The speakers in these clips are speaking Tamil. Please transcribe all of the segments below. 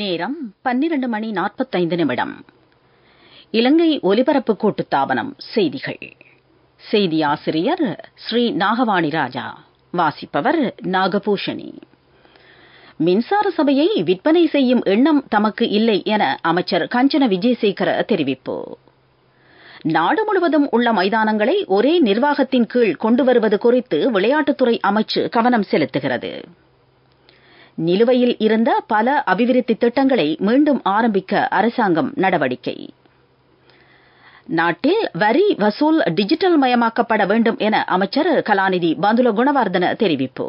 நேரம் 12:45. இலங்கை ஒலிபரப்பு கூட்டுத்தாபனம் செய்திகள். செய்தி ஆசிரியர் ஸ்ரீ நாகவாணி ராஜா. வாசிப்பவர் நாகபூஷணி. மின்சார சபையை விற்பனை செய்யும் எண்ணம் தமக்கு இல்லை என அமைச்சர் கஞ்சன விஜயசேகர தெரிவிப்பு. நாடு முழுவதும் உள்ள மைதானங்களை ஒரே நிர்வாகத்தின் கீழ் கொண்டு வருவது குறித்து விளையாட்டுத்துறை அமைச்சு கவனம் செலுத்துகிறது. நிலுவையில் இருந்த பல அபிவிருத்தி திட்டங்களை மீண்டும் ஆரம்பிக்க அரசாங்கம் நடவடிக்கை. நாட்டில் வரி வசூல் டிஜிட்டல் மயமாக்கப்பட வேண்டும் என அமைச்சர் கலாநிதி பந்துல குணவர்தன தெரிவிப்பு.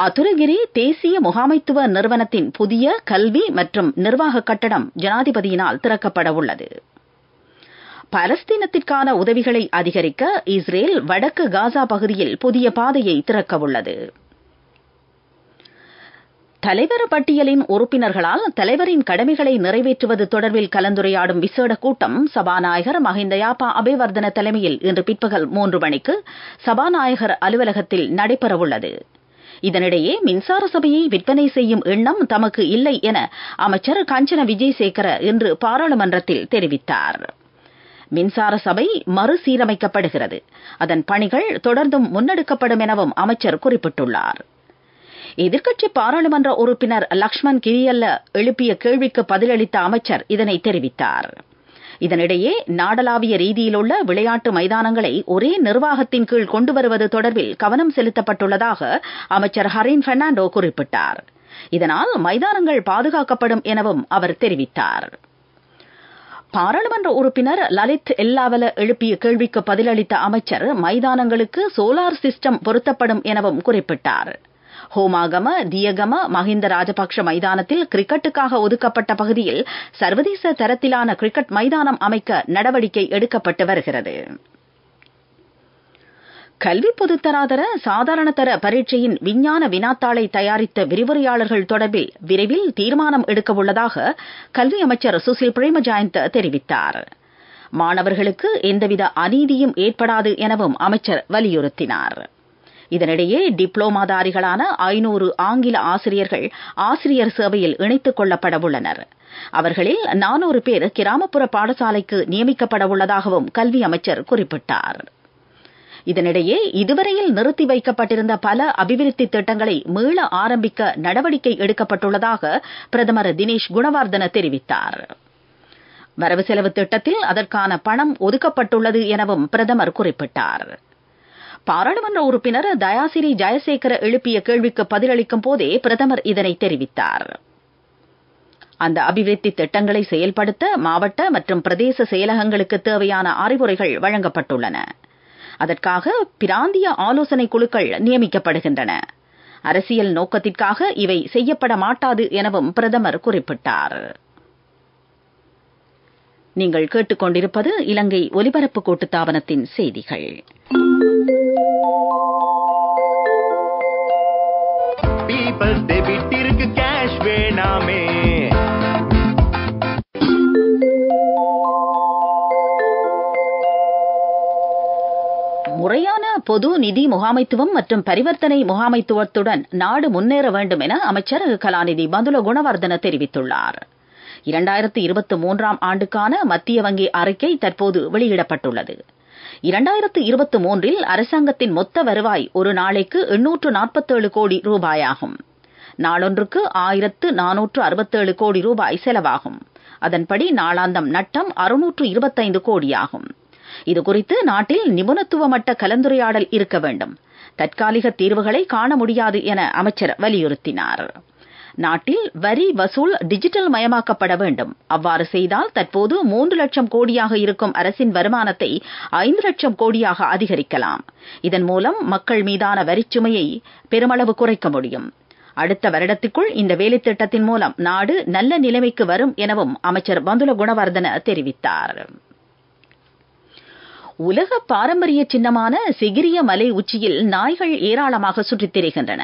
அதுரகிரி தேசிய முகாமைத்துவ நிறுவனத்தின் புதிய கல்வி மற்றும் நிர்வாக கட்டடம் ஜனாதிபதியினால் திறக்கப்பட உள்ளது. பலஸ்தீனத்திற்கான உதவிகளை அதிகரிக்க இஸ்ரேல் வடக்கு காசா பகுதியில் புதிய பாதையை திறக்க உள்ளது. தலைவர் பட்டியலின் உறுப்பினர்களால் தலைவரின் கடமைகளை நிறைவேற்றுவது தொடர்பில் கலந்துரையாடும் விசேட கூட்டம் சபாநாயகர் மஹிந்த யாப்பா அபேவர்தன தலைமையில் இன்று பிற்பகல் 3 மணிக்கு சபாநாயகர் அலுவலகத்தில் நடைபெறவுள்ளது. இதனிடையே மின்சார சபையை விற்பனை செய்யும் எண்ணம் தமக்கு இல்லை என அமைச்சர் கஞ்சன விஜயசேகர இன்று பாராளுமன்றத்தில் தெரிவித்தார். மின்சார சபை மறுசீரமைக்கப்படுகிறது, அதன் பணிகள் தொடர்ந்தும் முன்னெடுக்கப்படும் எனவும் அமைச்சர் குறிப்பிட்டுள்ளார். எதிர்க்கட்சி பாராளுமன்ற உறுப்பினர் லக்ஷ்மண் கிரியல்ல எழுப்பிய கேள்விக்கு பதிலளித்த அமைச்சர் இதனை தெரிவித்தார். இதனிடையே நாடளாவிய ரீதியிலுள்ள விளையாட்டு மைதானங்களை ஒரே நிர்வாகத்தின் கீழ் கொண்டு வருவது தொடர்பில் கவனம் செலுத்தப்பட்டுள்ளதாக அமைச்சர் ஹரின் பெர்னாண்டோ குறிப்பிட்டார். இதனால் மைதானங்கள் பாதுகாக்கப்படும் எனவும் அவர் தெரிவித்தார். பாராளுமன்ற உறுப்பினர் லலித் எல்லாவல எழுப்பிய கேள்விக்கு பதிலளித்த அமைச்சர் மைதானங்களுக்கு சோலார் சிஸ்டம் பொருத்தப்படும் எனவும் குறிப்பிட்டார். ஹோமாகம தியகம மஹிந்த ராஜபக்ஷ மைதானத்தில் கிரிக்கெட்டுக்காக ஒதுக்கப்பட்ட பகுதியில் சர்வதேச தரத்திலான கிரிக்கெட் மைதானம் அமைக்க நடவடிக்கை எடுக்கப்பட்டு வருகிறது. கல்வி பொதுத்தராதர சாதாரண தர பரீட்சையின் விஞ்ஞான வினாத்தாளை தயாரித்த விரிவுரையாளர்கள் தொடர்பில் விரைவில் தீர்மானம் எடுக்க உள்ளதாக கல்வி அமைச்சர் சுசில் பிரேமஜயந்த தெரிவித்தார். மாணவர்களுக்கு எந்தவித அநீதியும் ஏற்படாது எனவும் அமைச்சர் வலியுறுத்தினார். இதனிடையே டிப்ளோமாதாரிகளான 500 ஆங்கில ஆசிரியர்கள் ஆசிரியர் சேவையில் இணைத்துக் கொள்ளப்பட உள்ளனர். அவர்களில் 400 பேர் கிராமப்புற பாடசாலைக்கு நியமிக்கப்பட உள்ளதாகவும் கல்வி அமைச்சர் குறிப்பிட்டார். இதனிடையே இதுவரையில் நிறுத்தி வைக்கப்பட்டிருந்த பல அபிவிருத்தி திட்டங்களை மீள ஆரம்பிக்க நடவடிக்கை எடுக்கப்பட்டுள்ளதாக பிரதமர் தினேஷ் குணவர்தன தெரிவித்தார். வரவு செலவு திட்டத்தில் அதற்கான பணம் ஒதுக்கப்பட்டுள்ளது எனவும் பிரதமர் குறிப்பிட்டார். பாராளுமன்ற உறுப்பினர் தயாசிரி ஜெயசேகர எழுப்பிய கேள்விக்கு பதிலளிக்கும் போதே பிரதமர் இதனை தெரிவித்தார். அந்த அபிவிருத்தி திட்டங்களை செயல்படுத்த மாவட்ட மற்றும் பிரதேச செயலகங்களுக்கு தேவையான அறிவுரைகள் வழங்கப்பட்டுள்ளன. அதற்காக பிராந்திய ஆலோசனை குழுக்கள் நியமிக்கப்படுகின்றன. அரசியல் நோக்கத்திற்காக இவை செய்யப்பட மாட்டாது எனவும் பிரதமர் குறிப்பிட்டார். நீங்கள் கேட்டுக்கொண்டிருப்பது இலங்கை ஒலிபரப்பு கூட்டுத்தாபனத்தின் செய்திகள். பீப்பிள்ஸ் டெபிட்டிற்கு கேஷ் வேணாமே. முறையான பொது நிதி முகாமைத்துவம் மற்றும் பரிவர்த்தனை முகாமைத்துவத்துடன் நாடு முன்னேற வேண்டும் என அமைச்சர் கலாநிதி பந்துல குணவர்தன தெரிவித்துள்ளார். 2023ஆம் ஆண்டுக்கான மத்திய வங்கி அறிக்கை தற்போது வெளியிடப்பட்டுள்ளது. 2023இல் அரசாங்கத்தின் மொத்த வருவாய் ஒரு நாளைக்கு 847 கோடி ரூபாயாகும். நாளொன்றுக்கு 1467 கோடி ரூபாய் செலவாகும். அதன்படி நாளாந்தம் நட்டம் 625 கோடியாகும். இதுகுறித்து நாட்டில் நிபுணத்துவ மட்ட கலந்துரையாடல் இருக்க வேண்டும். தற்காலிக தீர்வுகளை காண முடியாது என அமைச்சர் வலியுறுத்தினார். நாட்டில் வரி வசூல் டிஜிட்டல் மயமாக்கப்பட வேண்டும். அவ்வாறு செய்தால் தற்போது 3 லட்சம் கோடியாக இருக்கும் அரசின் வருமானத்தை 5 லட்சம் கோடியாக அதிகரிக்கலாம். இதன் மூலம் மக்கள் மீதான வரிச்சுமையை பெருமளவு குறைக்க முடியும். அடுத்த வருடத்திற்குள் இந்த வேலை திட்டத்தின் மூலம் நாடு நல்ல நிலைமைக்கு வரும் எனவும் அமைச்சர் பந்துல குணவர்தன தெரிவித்தார். உலக பாரம்பரிய சின்னமான சிகிரிய மலை உச்சியில் நாய்கள் ஏராளமாக சுற்றித் திரிகின்றன.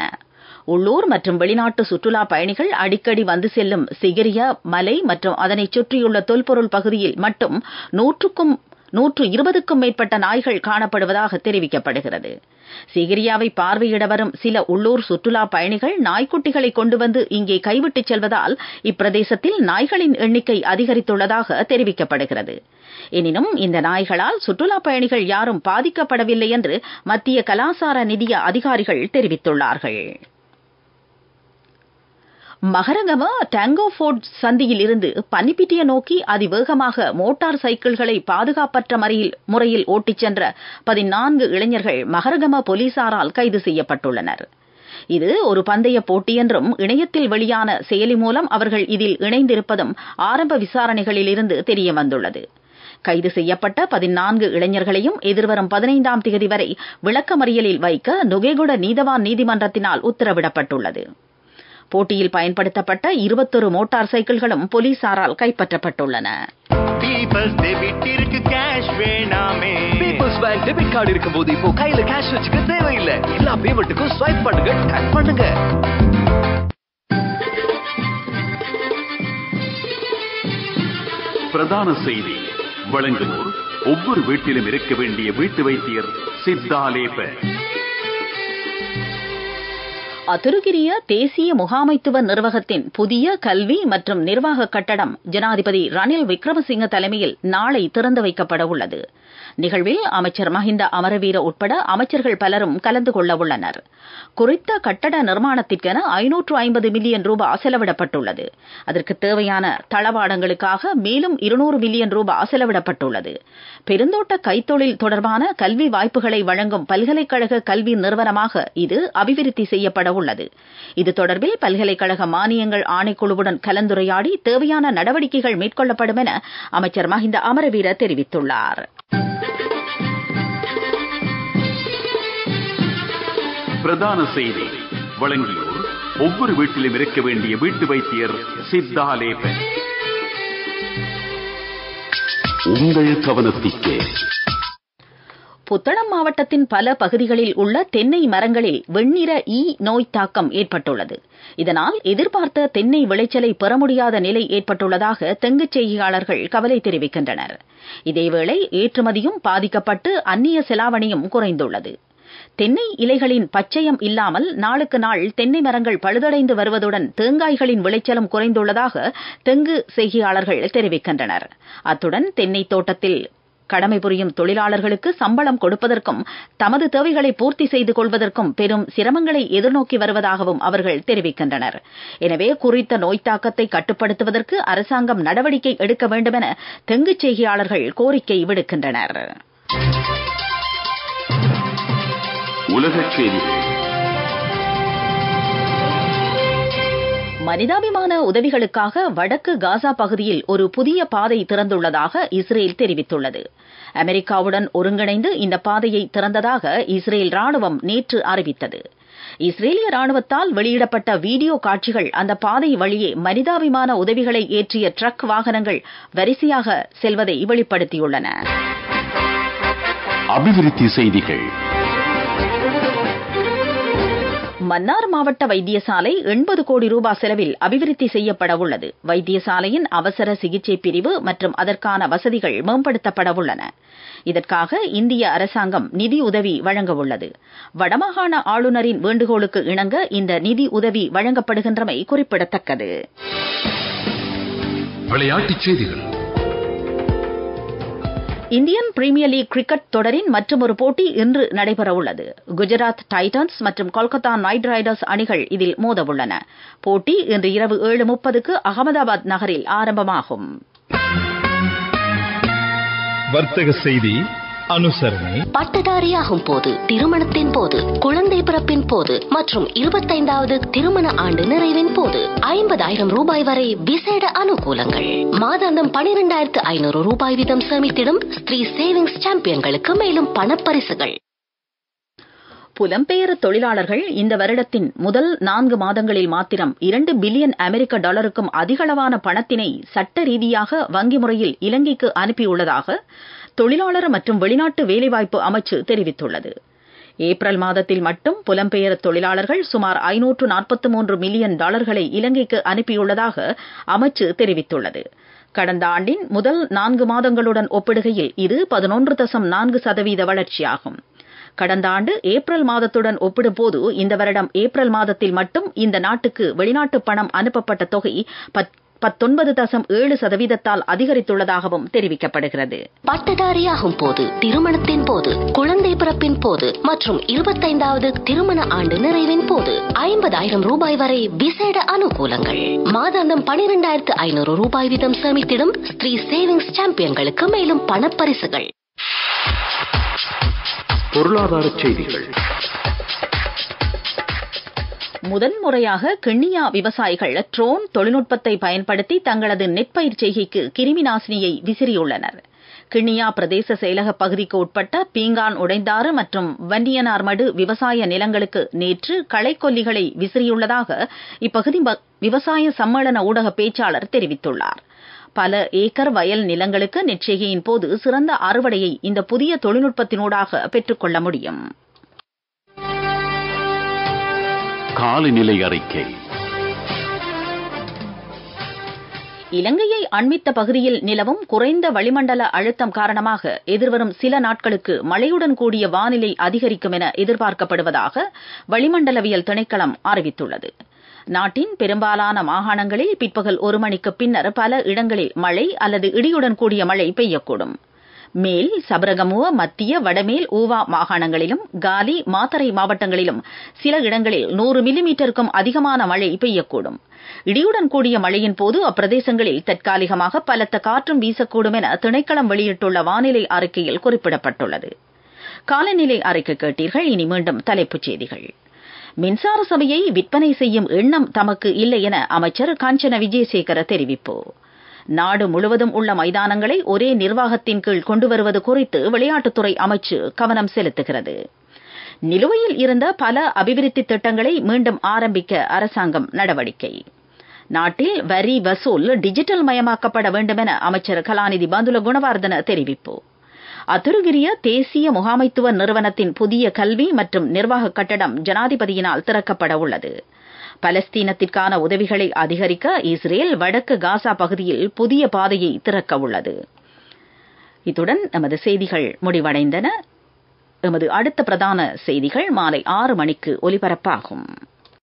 உள்ளூர் மற்றும் வெளிநாட்டு சுற்றுலா பயணிகள் அடிக்கடி வந்து செல்லும் சிகிரிய மலை மற்றும் அதனை சுற்றியுள்ள தொல்பொருள் பகுதியில் மட்டும் 120க்கும் மேற்பட்ட நாய்கள் காணப்படுவதாக தெரிவிக்கப்படுகிறது. சிகிரியாவை பார்வையிட வரும் சில உள்ளூர் சுற்றுலா பயணிகள் நாய்க்குட்டிகளை கொண்டு வந்து இங்கே கைவிட்டுச் செல்வதால் இப்பிரதேசத்தில் நாய்களின் எண்ணிக்கை அதிகரித்துள்ளதாக தெரிவிக்கப்படுகிறது. எனினும் இந்த நாய்களால் சுற்றுலா பயணிகள் யாரும் பாதிக்கப்படவில்லை என்று மத்திய கலாசார நிதிய அதிகாரிகள் தெரிவித்துள்ளார்கள். மகரகம டாங்கோஃபோர்ட் சந்தியில் இருந்து பன்னிப்பிட்டிய நோக்கி அதிவேகமாக மோட்டார் சைக்கிள்களை பாதுகாப்பற்ற முறையில் ஓட்டிச் சென்ற 14 இளைஞர்கள் மகரகம போலீசாரால் கைது செய்யப்பட்டுள்ளனர். இது ஒரு பந்தய போட்டி என்றும் இணையத்தில் வெளியான செயலி மூலம் அவர்கள் இதில் இணைந்திருப்பதும் ஆரம்ப விசாரணைகளில் இருந்து தெரியவந்துள்ளது. கைது செய்யப்பட்ட 14 இளைஞர்களையும் எதிர்வரும் 15ஆம் தேதி வரை விளக்கமறியலில் வைக்க நுகேகுட நீதவான் நீதிமன்றத்தினால் உத்தரவிடப்பட்டுள்ளது. போட்டியில் பயன்படுத்தப்பட்ட 21 மோட்டார் சைக்கிள்களும் போலீசாரால் கைப்பற்றப்பட்டுள்ளன. பீப்பிள்ஸ் டெபிட்டிற்கு கேஷ் வேணாமே. பீப்பிள்ஸ் பேங்க் டெபிட் கார்டு இருக்கும்போது இப்போ கையில கேஷ் வச்சுக்க தேவையில்லை. எல்லா பேமெண்ட்டுக்கும் ஸ்வைப் பண்ணுங்க, டேப் பண்ணுங்க. பிரதான செய்தி வழங்குவோர் ஒவ்வொரு வீட்டிலும் இருக்க வேண்டிய வீட்டு வைத்தியர் சித்தாலேப. அதுருகிரிய தேசிய முகாமைத்துவ நிர்வாகத்தின் புதிய கல்வி மற்றும் நிர்வாக கட்டடம் ஜனாதிபதி ரணில் விக்ரமசிங்க தலைமையில் நாளை திறந்து வைக்கப்பட உள்ளது. நிகழ்வில் அமைச்சர் மஹிந்த அமரவீர உட்பட அமைச்சர்கள் பலரும் கலந்து கொள்ள உள்ளனர். குறித்த கட்டட நிர்மாணத்திற்கென 550 மில்லியன் ரூபாய் செலவிடப்பட்டுள்ளது. அதற்கு தேவையான தளவாடங்களுக்காக மேலும் 200 மில்லியன் ரூபாய் செலவிடப்பட்டுள்ளது. பெருந்தோட்ட கைத்தொழில் தொடர்பான கல்வி வாய்ப்புகளை வழங்கும் பல்கலைக்கழக கல்வி நிறுவனமாக இது அபிவிருத்தி செய்யப்பட உள்ளது. இது தொடர்பில் பல்கலைக்கழக மானியங்கள் ஆணைக்குழுவுடன் கலந்துரையாடி தேவையான நடவடிக்கைகள் மேற்கொள்ளப்படும் என அமைச்சர் மஹிந்த அமரவீர தெரிவித்துள்ளார். பிரதான செய்தி வழங்கியோர் ஒவ்வொரு வீட்டிலும் இருக்க வேண்டிய வீட்டு வைத்தியர் சித்தாலேப. உங்கள் கவனத்திற்கு புத்தளம் மாவட்டத்தின் பல பகுதிகளில் உள்ள தென்னை மரங்களில் வெண்ணிற ஈ நோய் தாக்கம் ஏற்பட்டுள்ளது. இதனால் எதிர்பார்த்த தென்னை விளைச்சலை பெற முடியாத நிலை ஏற்பட்டுள்ளதாக தெங்குச் செய்கையாளர்கள் கவலை தெரிவிக்கின்றனர். இதேவேளை ஏற்றுமதியும் பாதிக்கப்பட்டு அந்நிய செலாவணியும் குறைந்துள்ளது. தென்னை இலைகளின் பச்சையம் இல்லாமல் நாளுக்கு நாள் தென்னை மரங்கள் பழுதடைந்து வருவதுடன் தேங்காய்களின் விளைச்சலும் குறைந்துள்ளதாக தெங்கு செய்கையாளர்கள் தெரிவிக்கின்றனர். அத்துடன் தென்னை தோட்டத்தில் கடமை புரியும் தொழிலாளர்களுக்கு சம்பளம் கொடுப்பதற்கும் தமது தேவைகளை பூர்த்தி செய்து கொள்வதற்கும் பெரும் சிரமங்களை எதிர்நோக்கி வருவதாகவும் அவர்கள் தெரிவிக்கின்றனர். எனவே குறித்த நோய் தாக்கத்தை கட்டுப்படுத்துவதற்கு அரசாங்கம் நடவடிக்கை எடுக்க வேண்டும் என தெங்கு செய்கையாளர்கள் கோரிக்கை விடுக்கின்றனர். உலகச் செய்திகள். மனிதாபிமான உதவிகளுக்காக வடக்கு காசா பகுதியில் ஒரு புதிய பாதை திறந்துள்ளதாக இஸ்ரேல் தெரிவித்துள்ளது. அமெரிக்காவுடன் ஒருங்கிணைந்து இந்த பாதையை திறந்ததாக இஸ்ரேல் ராணுவம் நேற்று அறிவித்தது. இஸ்ரேலிய ராணுவத்தால் வெளியிடப்பட்ட வீடியோ காட்சிகள் அந்த பாதை வழியே மனிதாபிமான உதவிகளை ஏற்றிய ட்ரக் வாகனங்கள் வரிசையாக செல்வதை வெளிப்படுத்தியுள்ளன. அபிவிருத்தி செய்திகள். மன்னார் மாவட்ட வைத்தியசாலை 80 கோடி ரூபாய் செலவில் அபிவிருத்தி செய்யப்பட உள்ளது. வைத்தியசாலையின் அவசர சிகிச்சை பிரிவு மற்றும் அதற்கான வசதிகள் மேம்படுத்தப்பட உள்ளன. இதற்காக இந்திய அரசாங்கம் நிதி உதவி வழங்க உள்ளது. வடமாகாண ஆளுநரின் வேண்டுகோளுக்கு இணங்க இந்த நிதி உதவி வழங்கப்படுகின்றமை குறிப்பிடத்தக்கது. விளையாட்டுச் செய்திகள். இந்தியன் பிரீமியர் லீக் கிரிக்கெட் தொடரின் மற்றொரு போட்டி இன்று நடைபெறவுள்ளது. குஜராத் டைட்டன்ஸ் மற்றும் கொல்கத்தா நைட் ரைடர்ஸ் அணிகள் இதில் மோதவுள்ளன. போட்டி இன்று இரவு 7:30க்கு அகமதாபாத் நகரில் ஆரம்பமாகும். வர்த்தக செய்தி. அனுசரணை. பட்டதாரியாகும் போது, திருமணத்தின் போது, குழந்தை பிறப்பின் போது மற்றும் 25வது திருமண ஆண்டு நிறைவின் போது 50,000 ரூபாய் வரை விசேட அனுகூலங்கள். மாதாந்தம் 12,500 ரூபாய் வீதம் சேமித்திடும் ஸ்ரீ சேவிங்ஸ் சாம்பியன்களுக்கு மேலும் பணப்பரிசுகள். புலம்பெயர் தொழிலாளர்கள் இந்த வருடத்தின் முதல் 4 மாதங்களில் மாத்திரம் $2 பில்லியன் அதிகளவான பணத்தினை சட்ட ரீதியாக வங்கி முறையில் இலங்கைக்கு அனுப்பியுள்ளதாக தொழிலாளர் மற்றும் வெளிநாட்டு வேலைவாய்ப்பு அமைச்சு தெரிவித்துள்ளது. ஏப்ரல் மாதத்தில் மட்டும் புலம்பெயர் தொழிலாளர்கள் சுமார் $543 மில்லியன் இலங்கைக்கு அனுப்பியுள்ளதாக அமைச்சு தெரிவித்துள்ளது. கடந்த ஆண்டின் முதல் 4 மாதங்களுடன் ஒப்பிடுகையில் இது 11.4% வளர்ச்சியாகும். கடந்த ஆண்டு ஏப்ரல் மாதத்துடன் ஒப்பிடும்போது இந்த வருடம் ஏப்ரல் மாதத்தில் மட்டும் இந்த நாட்டுக்கு வெளிநாட்டு பணம் அனுப்பப்பட்ட தொகை 19.7% அதிகரித்துள்ளதாகவும் தெரிவிக்கப்படுகிறது. பட்டதாரியாகும் போது, திருமணத்தின் போது, குழந்தை பிறப்பின் போது மற்றும் 25வது திருமண ஆண்டு நிறைவின் போது 50,000 ரூபாய் வரை விசேட அனுகூலங்கள். மாதாந்தம் 12,500 ரூபாய் வீதம் சேமித்திடும் ஸ்ரீ சேவிங்ஸ் சாம்பியன்களுக்கு மேலும் பணப்பரிசுகள். பொருளாதார செய்திகள். முதன்முறையாக கிண்ணியா விவசாயிகள் ட்ரோன் தொழில்நுட்பத்தை பயன்படுத்தி தங்களது நெற்பயிர் செய்கைக்கு கிருமி நாசினியை விசிறியுள்ளனர். கிண்ணியா பிரதேச செயலக பகுதிக்கு உட்பட்ட பீங்கான் உடைந்தாறு மற்றும் வன்னியனார்மடு விவசாய நிலங்களுக்கு நேற்று களைக்கொல்லிகளை விசிறியுள்ளதாக இப்பகுதி விவசாய சம்மேளன ஊடக பேச்சாளர் தெரிவித்துள்ளார். பல ஏக்கர் வயல் நிலங்களுக்கு நெற்செய்கையின் போது சிறந்த அறுவடையை இந்த புதிய தொழில்நுட்பத்தினூடாக பெற்றுக்கொள்ள முடியும். காலநிலை அறிக்கை. இலங்கையை அண்மித்த பகுதியில் நிலவும் குறைந்த வளிமண்டல அழுத்தம் காரணமாக எதிர்வரும் சில நாட்களுக்கு மழையுடன் கூடிய வானிலை அதிகரிக்கும் என எதிர்பார்க்கப்படுவதாக வளிமண்டலவியல் திணைக்களம் அறிவித்துள்ளது. நாட்டின் பெரும்பாலான மாகாணங்களில் பிற்பகல் 1 மணிக்கு பின்னர் பல இடங்களில் மழை அல்லது இடியுடன் கூடிய மழை பெய்யக்கூடும். மேல் சபரகமுவ, மத்திய, வடமேல் ஊவா மாகாணங்களிலும் காலி, மாத்தறை மாவட்டங்களிலும் சில இடங்களில் 100 மில்லிமீட்டருக்கும் அதிகமான மழை பெய்யக்கூடும். இடியுடன் கூடிய மழையின் போது அப்பிரதேசங்களில் தற்காலிகமாக பலத்த காற்றும் வீசக்கூடும் என திணைக்களம் வெளியிட்டுள்ள வானிலை அறிக்கையில் குறிப்பிடப்பட்டுள்ளது. காலநிலை அறிக்கை கேட்டீர்கள். இனி மீண்டும் தலைப்புச் செய்திகள். மின்சார சபையை விற்பனை செய்யும் எண்ணம் தமக்கு இல்லை என அமைச்சர் காஞ்சன விஜயசேகர தெரிவிப்பு. நாடு முழுவதும் உள்ள மைதானங்களை ஒரே நிர்வாகத்தின் கீழ் கொண்டுவருவது குறித்து விளையாட்டுத்துறை அமைச்சு கவனம் செலுத்துகிறது. நிலுவையில் இருந்த பல அபிவிருத்தி திட்டங்களை மீண்டும் ஆரம்பிக்க அரசாங்கம் நடவடிக்கை. நாட்டில் வரி வசூல் டிஜிட்டல் மயமாக்கப்பட வேண்டும் என அமைச்சர் கலாநிதி பந்துல குணவர்தன தெரிவிப்பு. அத்துருகிரிய தேசிய முகாமைத்துவ நிறுவனத்தின் புதிய கல்வி மற்றும் நிர்வாக கட்டடம் ஜனாதிபதியினால் திறக்கப்பட உள்ளது. பலஸ்தீனத்திற்கான உதவிகளை அதிகரிக்க இஸ்ரேல் வடக்கு காசா பகுதியில் புதிய பாதையை திறக்க உள்ளது. இத்துடன் எமது செய்திகள் முடிவடைந்தன. எமது அடுத்த பிரதான செய்திகள் மாலை 6 மணிக்கு ஒலிபரப்பாகும்.